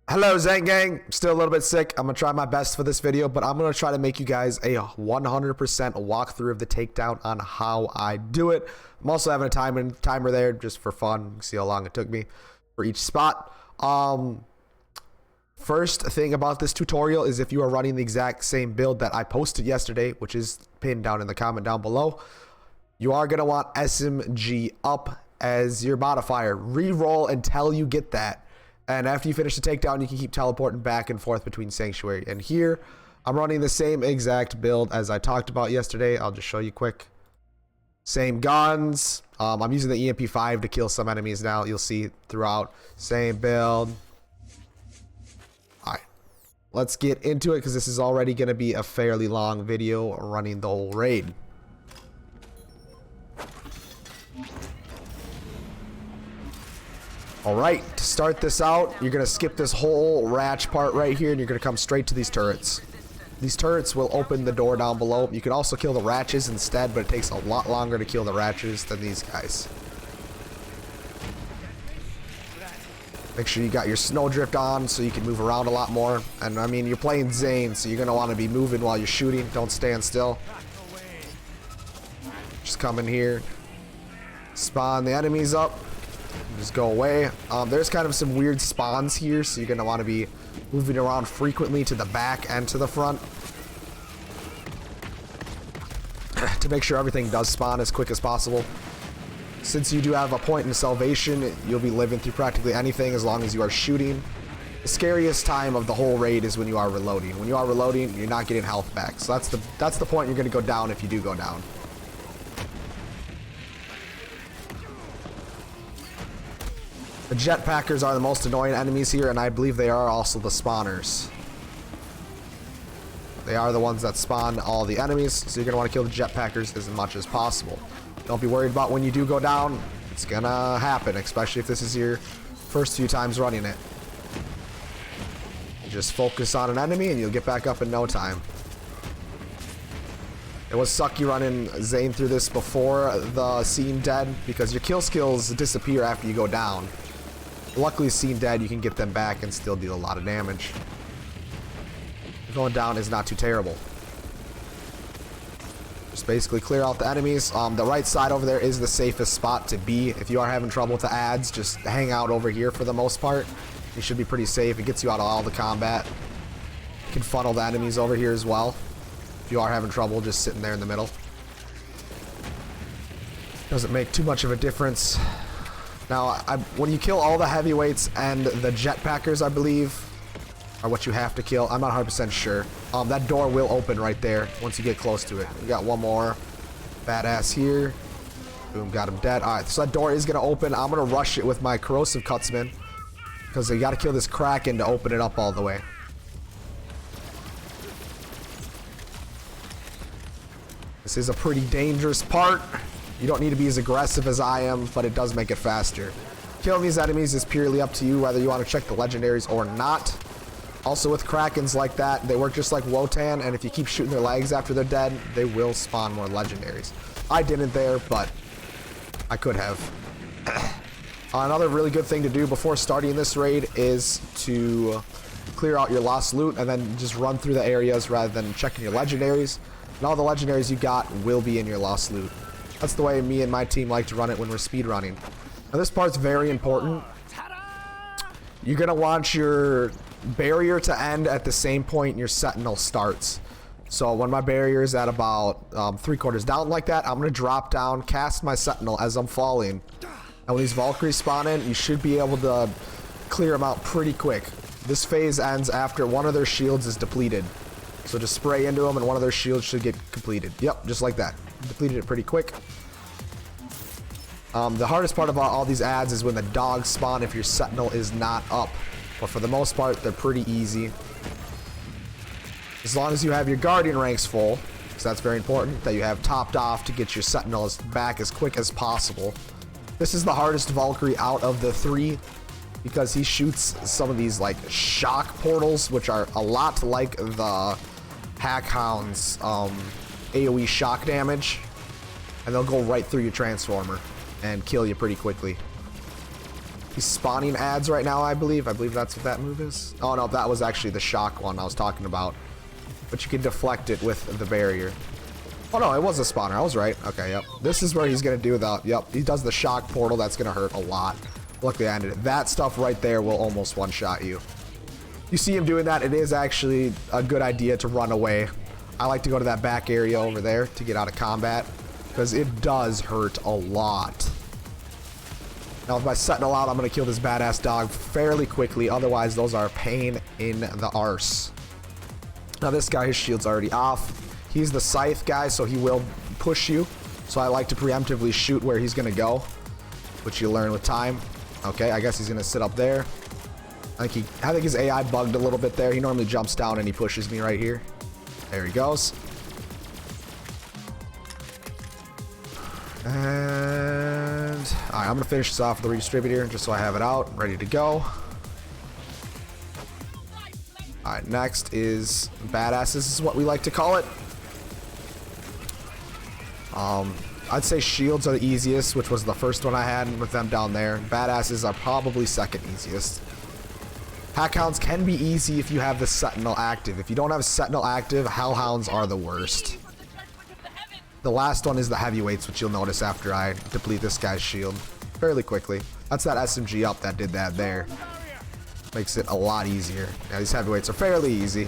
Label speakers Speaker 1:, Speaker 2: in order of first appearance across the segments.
Speaker 1: Hello Zane gang, still a little bit sick. I'm gonna try my best for this video, but I'm gonna try to make you guys a 100% walkthrough of the takedown on how I do it. I'm also having a timer there just for fun. You can see how long it took me for each spot. First thing about this tutorial is if you are running the exact same build that I posted yesterday, which is pinned down in the comment down below, you are gonna want SMG up as your modifier. Reroll until you get that. And after you finish the takedown, you can keep teleporting back and forth between Sanctuary and here. I'm running the same exact build as I talked about yesterday. I'll just show you quick. Same guns. I'm using the EMP5 to kill some enemies now. You'll see throughout. Same build. Alright. Let's get into it because this is already going to be a fairly long video running the whole raid. Alright, to start this out, you're going to skip this whole ratch part right here and you're going to come straight to these turrets. These turrets will open the door down below. You can also kill the ratches instead, but it takes a lot longer to kill the ratches than these guys. Make sure you got your snowdrift on so you can move around a lot more. And I mean, you're playing Zane, so you're going to want to be moving while you're shooting. Don't stand still. Just come in here. Spawn the enemies up. Just go away. There's kind of some weird spawns here, so you're going to want to be moving around frequently to the back and to the front to make sure everything does spawn as quick as possible. Since you do have a point in salvation, you'll be living through practically anything as long as you are shooting. The scariest time of the whole raid is when you are reloading. When you are reloading, you're not getting health back. So that's the point you're going to go down if you do go down. The jetpackers are the most annoying enemies here, and I believe they are also the spawners. They are the ones that spawn all the enemies, so you're going to want to kill the jetpackers as much as possible. Don't be worried about when you do go down. It's going to happen, especially if this is your first few times running it. You just focus on an enemy and you'll get back up in no time. It was sucky running Zane through this before the scene dead, because your kill skills disappear after you go down. Luckily, scene dead, you can get them back and still deal a lot of damage. Going down is not too terrible. Just basically clear out the enemies. The right side over there is the safest spot to be. If you are having trouble with the ads, just hang out over here for the most part. You should be pretty safe. It gets you out of all the combat. You can funnel the enemies over here as well. If you are having trouble just sitting there in the middle. Doesn't make too much of a difference. Now, when you kill all the heavyweights and the jetpackers, I believe, are what you have to kill. I'm not 100% sure. That door will open right there once you get close to it. We got one more badass here. Boom, got him dead. Alright, so that door is going to open. I'm going to rush it with my corrosive cutsman, because you got to kill this Kraken to open it up all the way. This is a pretty dangerous part. You don't need to be as aggressive as I am, but it does make it faster. Killing these enemies is purely up to you, whether you want to check the legendaries or not. Also, with Krakens like that, they work just like Wotan, and if you keep shooting their legs after they're dead, they will spawn more legendaries. I didn't there, but I could have. Another really good thing to do before starting this raid is to clear out your lost loot and then just run through the areas rather than checking your legendaries. And all the legendaries you got will be in your lost loot. That's the way me and my team like to run it when we're speedrunning. Now this part's very important. You're going to want your barrier to end at the same point your sentinel starts. So when my barrier is at about 3/4 down like that, I'm going to drop down, cast my sentinel as I'm falling. And when these Valkyries spawn in, you should be able to clear them out pretty quick. This phase ends after one of their shields is depleted. So just spray into them and one of their shields should get completed. Yep, just like that. Depleted it pretty quick. The hardest part about all these ads is when the dogs spawn if your sentinel is not up. But for the most part, they're pretty easy. As long as you have your guardian ranks full, because that's very important, that you have topped off to get your sentinels back as quick as possible. This is the hardest Valkyrie out of the three, because he shoots some of these like shock portals, which are a lot like the Hackhound's AoE shock damage, and they'll go right through your transformer and kill you pretty quickly. He's spawning ads right now, I believe. I believe that's what that move is. Oh no, that was actually the shock one I was talking about. But you can deflect it with the barrier. Oh no, it was a spawner. I was right. Okay, yep. This is where he's gonna do the, yep, he does the shock portal. That's gonna hurt a lot. Luckily I ended it. That stuff right there will almost one-shot you. You see him doing that, it is actually a good idea to run away. I like to go to that back area over there to get out of combat, because it does hurt a lot. Now with my sentinel out, I'm gonna kill this badass dog fairly quickly, otherwise those are a pain in the arse. Now this guy, his shield's already off. He's the scythe guy, so he will push you. So I like to preemptively shoot where he's gonna go, which you learn with time. Okay, I guess he's gonna sit up there. I think his AI bugged a little bit there. He normally jumps down and he pushes me right here. There he goes. And alright, I'm gonna finish this off with the redistributor just so I have it out, ready to go. Alright, next is badasses, is what we like to call it. I'd say shields are the easiest, which was the first one I had with them down there. Badasses are probably second easiest. Hackhounds can be easy if you have the sentinel active. If you don't have sentinel active, hellhounds are the worst. The last one is the heavyweights, which you'll notice after I deplete this guy's shield fairly quickly. That's that SMG up that did that there. Makes it a lot easier. Yeah, these heavyweights are fairly easy.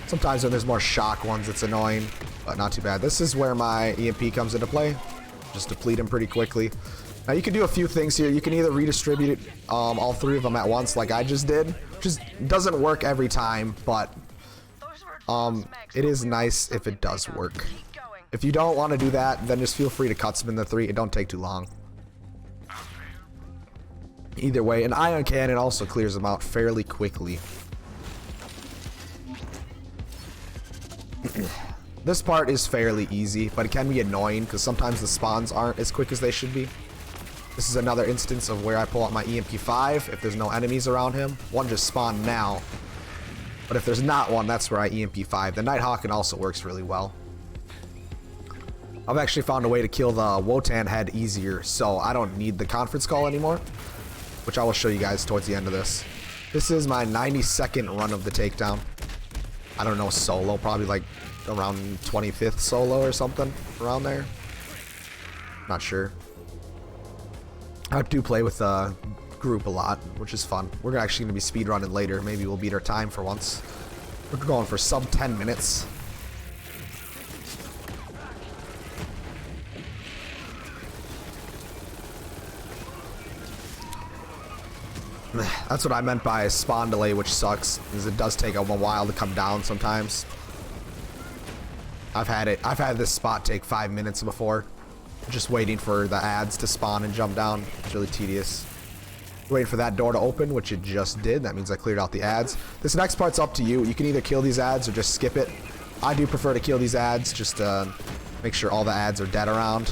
Speaker 1: Sometimes when there's more shock ones, it's annoying, but not too bad. This is where my EMP comes into play. Just deplete him pretty quickly. Now you can do a few things here. You can either redistribute all three of them at once like I just did. Just doesn't work every time, but it is nice if it does work. If you don't want to do that, then just feel free to cut spin the three. It don't take too long. Either way, an ion cannon also clears them out fairly quickly. This part is fairly easy, but it can be annoying because sometimes the spawns aren't as quick as they should be. This is another instance of where I pull out my EMP5 if there's no enemies around him. One just spawned now, but if there's not one, that's where I EMP5. The Nighthawk also works really well. I've actually found a way to kill the Wotan head easier, so I don't need the conference call anymore, which I will show you guys towards the end of this. This is my 92nd run of the takedown. I don't know, solo, probably like around 25th solo or something, around there. Not sure. I do play with a group a lot, which is fun. We're actually going to be speedrunning later. Maybe we'll beat our time for once. We're going for sub 10 minutes. That's what I meant by spawn delay, which sucks, because it does take a while to come down sometimes. I've had this spot take 5 minutes before, just waiting for the ads to spawn and jump down. It's really tedious. Waiting for that door to open, which it just did. That means I cleared out the ads. This next part's up to you. You can either kill these ads or just skip it. I do prefer to kill these ads, just to make sure all the ads are dead around,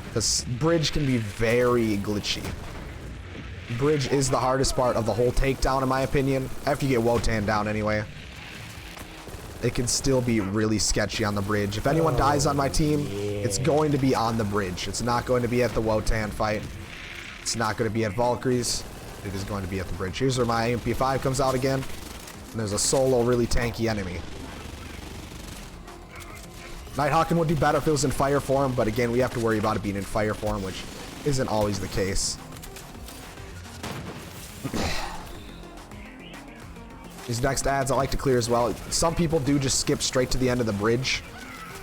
Speaker 1: because bridge can be very glitchy. Bridge is the hardest part of the whole takedown, in my opinion. After you get Wotan down anyway, it can still be really sketchy on the bridge. If anyone dies on my team, it's going to be on the bridge. It's not going to be at the Wotan fight. It's not going to be at Valkyrie's. It is going to be at the bridge. Here's where my MP5 comes out again. And there's a solo, really tanky enemy. Nighthawking would be better if it was in fire form, but again, we have to worry about it being in fire form, which isn't always the case. These next ads I like to clear as well. Some people do just skip straight to the end of the bridge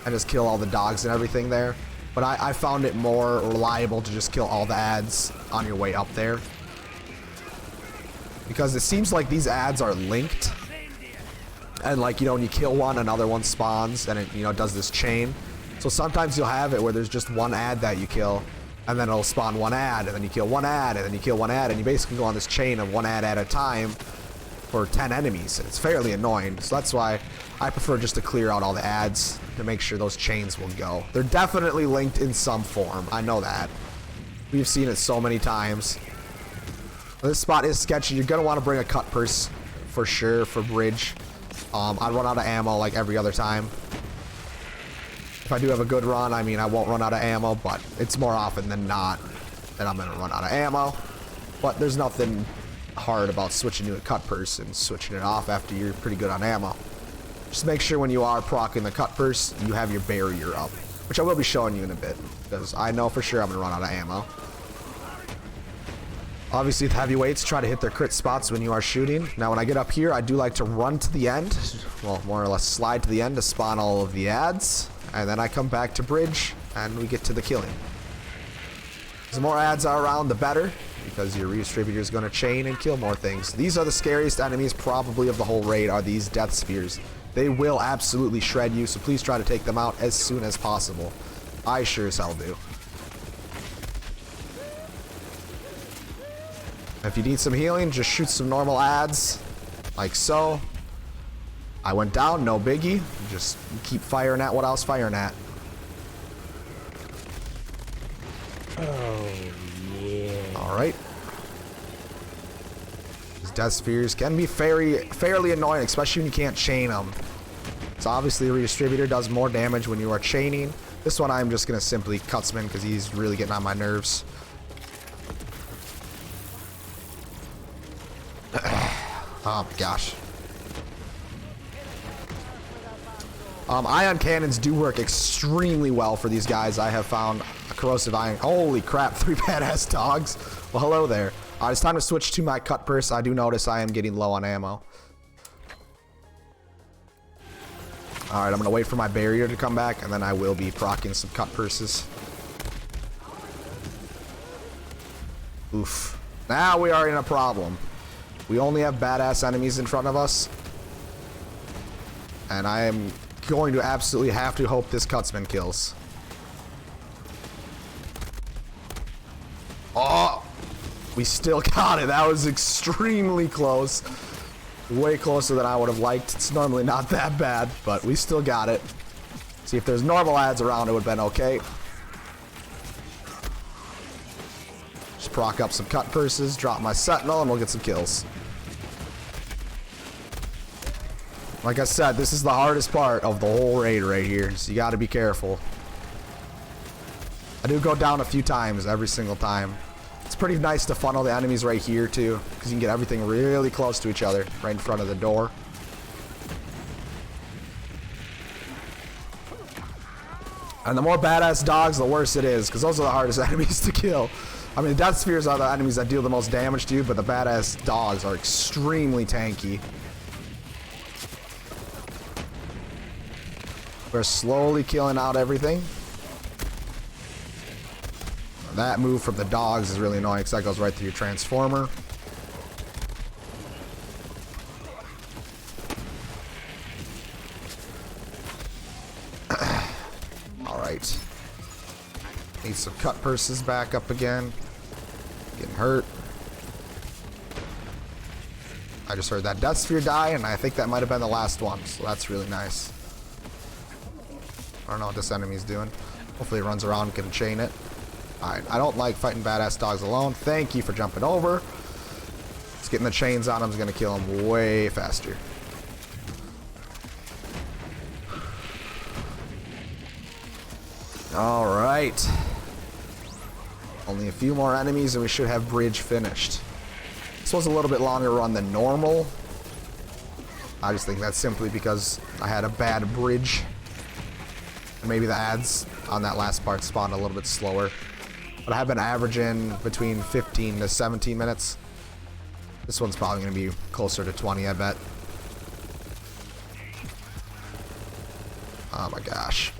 Speaker 1: and just kill all the dogs and everything there. But I found it more reliable to just kill all the ads on your way up there, because it seems like these ads are linked. And like, you know, when you kill one, another one spawns and it, you know, does this chain. So sometimes you'll have it where there's just one ad that you kill, and then it'll spawn one ad, and then you kill one ad, and then you kill one ad, and you basically go on this chain of one ad at a time for 10 enemies. It's fairly annoying, so that's why I prefer just to clear out all the ads to make sure those chains will go. They're definitely linked in some form. I know that. We've seen it so many times. This spot is sketchy. You're going to want to bring a cut purse for sure for bridge. I run out of ammo like every other time. If I do have a good run, I mean, I won't run out of ammo, but it's more often than not that I'm going to run out of ammo. But there's nothing hard about switching to a cut purse and switching it off after you're pretty good on ammo. Just make sure when you are proccing the cut purse, you have your barrier up, which I will be showing you in a bit, because I know for sure I'm going to run out of ammo. Obviously, with heavyweights, try to hit their crit spots when you are shooting. Now, when I get up here, I do like to run to the end, well, more or less slide to the end to spawn all of the ads, and then I come back to bridge, and we get to the killing. The more ads are around, the better, because your redistributor is going to chain and kill more things. These are the scariest enemies probably of the whole raid, are these death spheres. They will absolutely shred you, so please try to take them out as soon as possible. I sure as hell do. If you need some healing, just shoot some normal ads, like so. I went down, no biggie. Just keep firing at what I was firing at.
Speaker 2: Oh, yeah.
Speaker 1: Alright. These death spheres can be fairly annoying, especially when you can't chain them. So obviously the redistributor does more damage when you are chaining. This one I'm just going to simply cutsman because he's really getting on my nerves. Oh my gosh. Ion cannons do work extremely well for these guys. I have found a corrosive ion. Holy crap, 3 badass dogs. Well, hello there. It's time to switch to my cut purse. I do notice I am getting low on ammo. Alright, I'm going to wait for my barrier to come back, and then I will be proccing some cut purses. Oof. Now we are in a problem. We only have badass enemies in front of us. And I am going to absolutely have to hope this cutsman kills. Oh! We still got it. That was extremely close. Way closer than I would have liked. It's normally not that bad, but we still got it. See, if there's normal ads around, it would have been okay. Just proc up some cut purses, drop my sentinel, and we'll get some kills. Like I said, this is the hardest part of the whole raid right here, so you gotta be careful. I do go down a few times every single time. It's pretty nice to funnel the enemies right here too, because you can get everything really close to each other, right in front of the door. And the more badass dogs, the worse it is, because those are the hardest enemies to kill. I mean, the death spheres are the enemies that deal the most damage to you, but the badass dogs are extremely tanky. We're slowly killing out everything. That move from the dogs is really annoying because that goes right through your transformer. Alright. Need some cut purses back up again. Getting hurt. I just heard that death sphere die, and I think that might have been the last one, so that's really nice. I don't know what this enemy's doing. Hopefully it runs around and can chain it. Alright, I don't like fighting badass dogs alone. Thank you for jumping over. Just getting the chains on him is going to kill him way faster. Alright. Only a few more enemies and we should have bridge finished. This was a little bit longer run than normal. I just think that's simply because I had a bad bridge. And maybe the ads on that last part spawned a little bit slower. But I have been averaging between 15 to 17 minutes. This one's probably going to be closer to 20, I bet. Oh my gosh.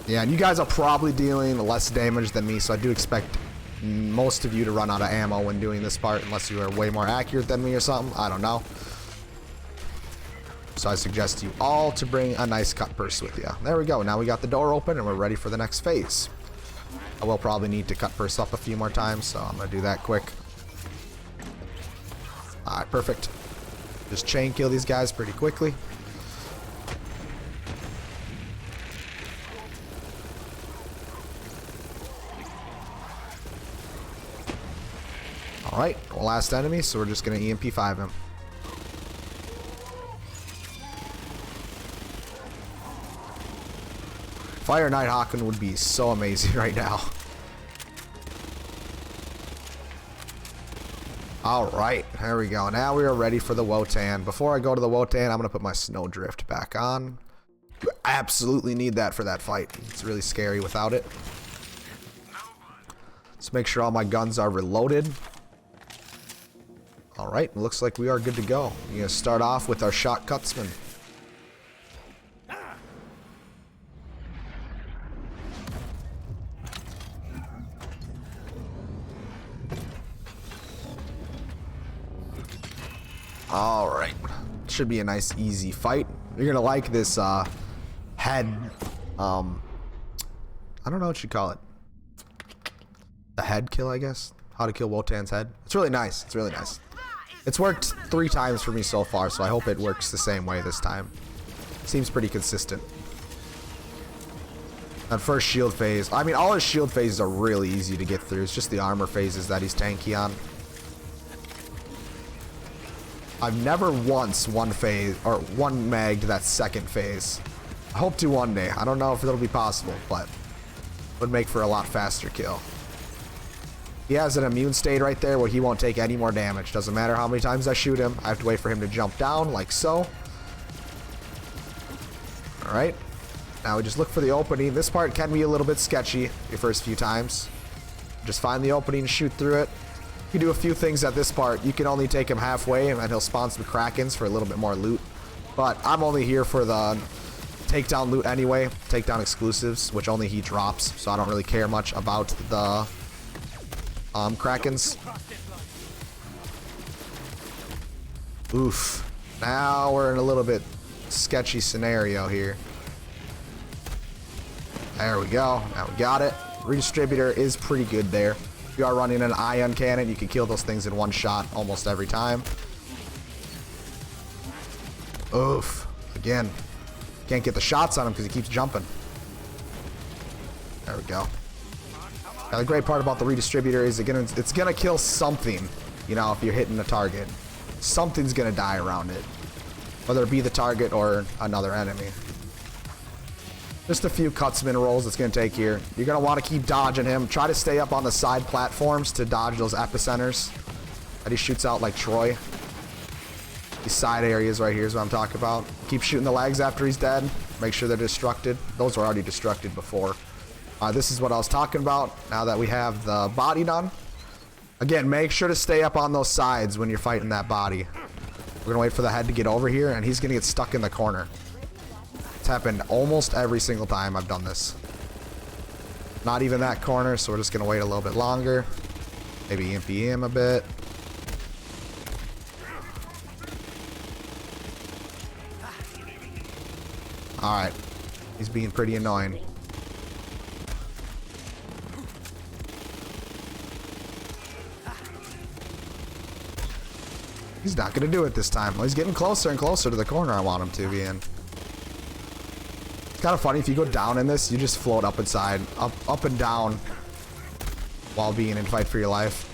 Speaker 1: Yeah, and you guys are probably dealing less damage than me, so I do expect most of you to run out of ammo when doing this part, unless you are way more accurate than me or something. I don't know. So I suggest you all to bring a nice cut purse with you. There we go. Now we got the door open and we're ready for the next phase. I will probably need to cut purse up a few more times, so I'm going to do that quick. Alright, perfect. Just chain kill these guys pretty quickly. Alright, last enemy, so we're just going to EMP5 him. Fire Nighthawk would be so amazing right now. Alright, there we go. Now we are ready for the Wotan. Before I go to the Wotan, I'm going to put my Snowdrift back on. You absolutely need that for that fight. It's really scary without it. Let's make sure all my guns are reloaded. Alright, looks like we are good to go. We're going to start off with our Shot Cutsman. Alright, should be a nice easy fight. You're gonna like this head, I don't know what you call it. The head kill, I guess. How to kill Wotan's head. It's really nice, it's really nice. It's worked 3 times for me so far, so I hope it works the same way this time. Seems pretty consistent. That first shield phase, I mean all his shield phases are really easy to get through. It's just the armor phases that he's tanky on. I've never once one magged that second phase. I hope to one day. I don't know if it'll be possible, but would make for a lot faster kill. He has an immune state right there where he won't take any more damage. Doesn't matter how many times I shoot him. I have to wait for him to jump down like so. Alright. Now we just look for the opening. This part can be a little bit sketchy your first few times. Just find the opening and shoot through it. You can do a few things at this part. You can only take him halfway and he'll spawn some Krakens for a little bit more loot. But I'm only here for the takedown loot anyway. Takedown exclusives, which only he drops. So I don't really care much about the Krakens. Oof. Now we're in a little bit sketchy scenario here. There we go. Now we got it. Redistributor is pretty good there. If you are running an ion cannon, you can kill those things in one shot almost every time. Oof. Again. Can't get the shots on him because he keeps jumping. There we go. Now the great part about the redistributor is it's gonna kill something, you know, if you're hitting a target. Something's gonna die around it. Whether it be the target or another enemy. Just a few Cutsman rolls it's going to take here. You're going to want to keep dodging him. Try to stay up on the side platforms to dodge those epicenters that he shoots out like Troy. These side areas right here is what I'm talking about. Keep shooting the legs after he's dead. Make sure they're destructed. Those were already destructed before. This is what I was talking about now that we have the body done. Again, make sure to stay up on those sides when you're fighting that body. We're going to wait for the head to get over here, and he's going to get stuck in the corner. It's happened almost every single time I've done this. Not even that corner, so we're just gonna wait a little bit longer. Maybe MP him a bit. Alright. He's being pretty annoying. He's not gonna do it this time. Well, he's getting closer and closer to the corner I want him to be in. Kind of funny, if you go down in this, you just float up inside, up and down while being in fight for your life.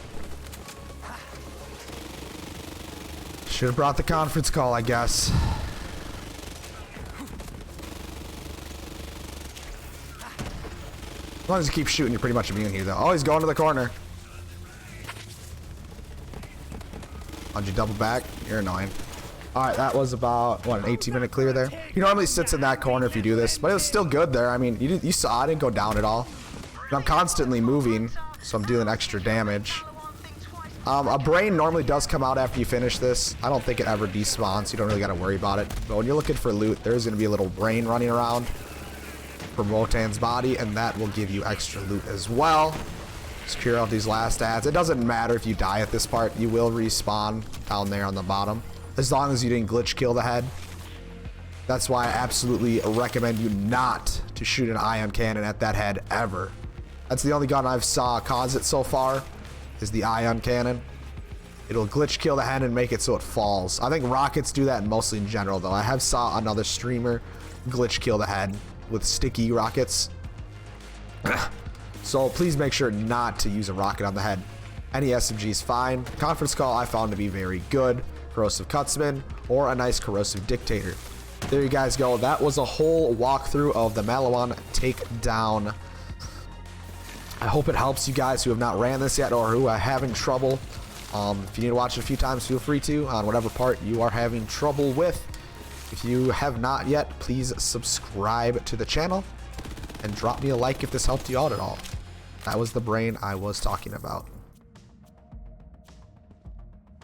Speaker 1: Should have brought the conference call, I guess. As long as you keep shooting, you're pretty much immune here, though. Oh, he's going to the corner. Why'd you double back? You're annoying. Alright, that was about, what, an 18-minute clear there? He normally sits in that corner if you do this, but it was still good there. I mean, you saw I didn't go down at all. And I'm constantly moving, so I'm dealing extra damage. A brain normally does come out after you finish this. I don't think it ever despawns, so you don't really got to worry about it. But when you're looking for loot, there's going to be a little brain running around from Wotan's body, and that will give you extra loot as well. Secure out these last ads. It doesn't matter if you die at this part. You will respawn down there on the bottom. As long as you didn't glitch kill the head. That's why I absolutely recommend you not to shoot an ion cannon at that head ever. That's the only gun I've saw cause it so far, is the ion cannon. It'll glitch kill the head and make it so it falls. I think rockets do that mostly in general though. I have saw another streamer glitch kill the head with sticky rockets. So please make sure not to use a rocket on the head. Any SMG is fine. Conference call I found to be very good. Corrosive Cutsman, or a nice Corrosive Dictator. There you guys go. That was a whole walkthrough of the Maliwan Takedown. I hope it helps you guys who have not ran this yet or who are having trouble. If you need to watch it a few times, feel free to on whatever part you are having trouble with. If you have not yet, please subscribe to the channel and drop me a like if this helped you out at all. That was the brain I was talking about.